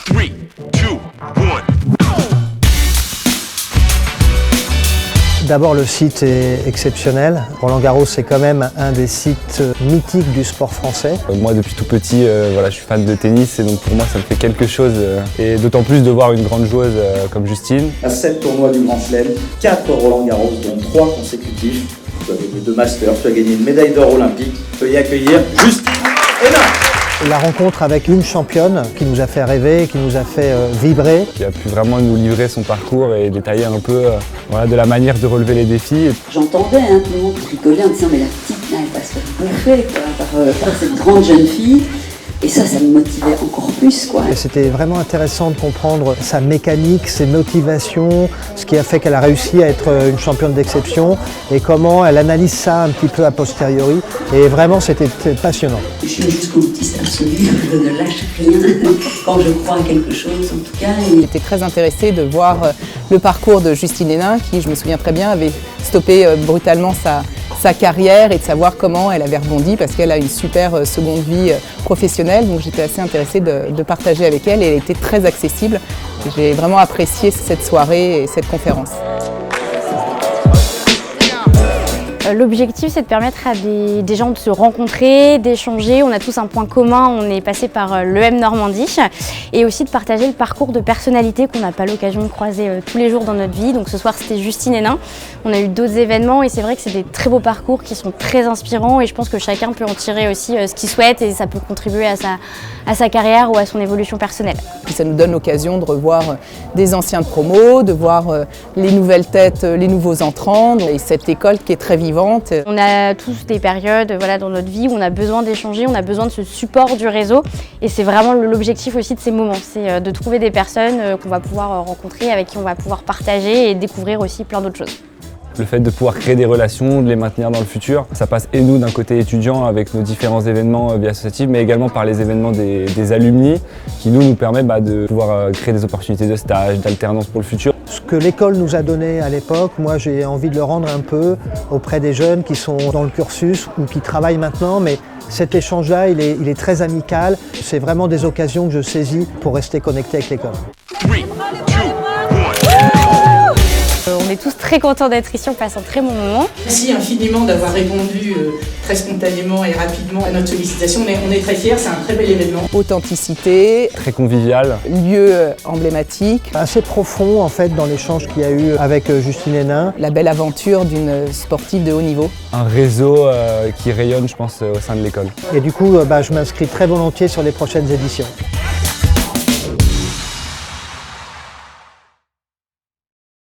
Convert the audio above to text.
3, 2, 1. D'abord, le site est exceptionnel. Roland-Garros, c'est quand même un des sites mythiques du sport français. Moi, depuis tout petit, je suis fan de tennis et donc pour moi, ça me fait quelque chose. Et d'autant plus de voir une grande joueuse comme Justine. À 7 tournois du Grand Chelem, 4 Roland-Garros, dont 3 consécutifs. Tu as gagné 2 Masters, tu as gagné une médaille d'or olympique. Veuillez accueillir Justine Hénin. La rencontre avec une championne qui nous a fait rêver, qui nous a fait vibrer. Qui a pu vraiment nous livrer son parcours et détailler un peu de la manière de relever les défis. J'entendais tout le monde rigoler en disant mais la petite là, elle va se faire bouffer par cette grande jeune fille. Et ça me motivait encore plus, quoi. Et c'était vraiment intéressant de comprendre sa mécanique, ses motivations, ce qui a fait qu'elle a réussi à être une championne d'exception et comment elle analyse ça un petit peu a posteriori. Et vraiment, c'était passionnant. Je suis jusqu'au boutiste absolu, je ne lâche rien quand je crois à quelque chose, en tout cas. J'étais très intéressée de voir le parcours de Justine Hénin, qui, je me souviens très bien, avait stoppé brutalement sa carrière et de savoir comment elle avait rebondi parce qu'elle a une super seconde vie professionnelle. Donc j'étais assez intéressée de partager avec elle et elle était très accessible. J'ai vraiment apprécié cette soirée et cette conférence. L'objectif, c'est de permettre à des gens de se rencontrer, d'échanger. On a tous un point commun, on est passé par l'EM Normandie. Et aussi de partager le parcours de personnalités qu'on n'a pas l'occasion de croiser tous les jours dans notre vie. Donc ce soir, c'était Justine Hénin. On a eu d'autres événements et c'est vrai que c'est des très beaux parcours qui sont très inspirants. Et je pense que chacun peut en tirer aussi ce qu'il souhaite et ça peut contribuer à sa carrière ou à son évolution personnelle. Puis ça nous donne l'occasion de revoir des anciens de promo, de voir les nouvelles têtes, les nouveaux entrants. Et cette école qui est très vivante. On a tous des périodes dans notre vie où on a besoin d'échanger, on a besoin de ce support du réseau et c'est vraiment l'objectif aussi de ces moments, c'est de trouver des personnes qu'on va pouvoir rencontrer, avec qui on va pouvoir partager et découvrir aussi plein d'autres choses. Le fait de pouvoir créer des relations, de les maintenir dans le futur, ça passe et nous d'un côté étudiant avec nos différents événements vie associative, mais également par les événements des alumni qui nous permettent de pouvoir créer des opportunités de stage, d'alternance pour le futur. Ce que l'école nous a donné à l'époque, moi j'ai envie de le rendre un peu auprès des jeunes qui sont dans le cursus ou qui travaillent maintenant, mais cet échange-là, il est très amical. C'est vraiment des occasions que je saisis pour rester connecté avec l'école. 3, 2, 1. On est tous très contents d'être ici, on passe un très bon moment. Merci infiniment d'avoir répondu très spontanément et rapidement à notre sollicitation. On est très fiers, c'est un très bel événement. Authenticité, Très convivial. lieu emblématique, Assez profond en fait dans l'échange qu'il y a eu avec Justine Hénin. la belle aventure d'une sportive de haut niveau. Un réseau qui rayonne, je pense, au sein de l'école. Et du coup, je m'inscris très volontiers sur les prochaines éditions.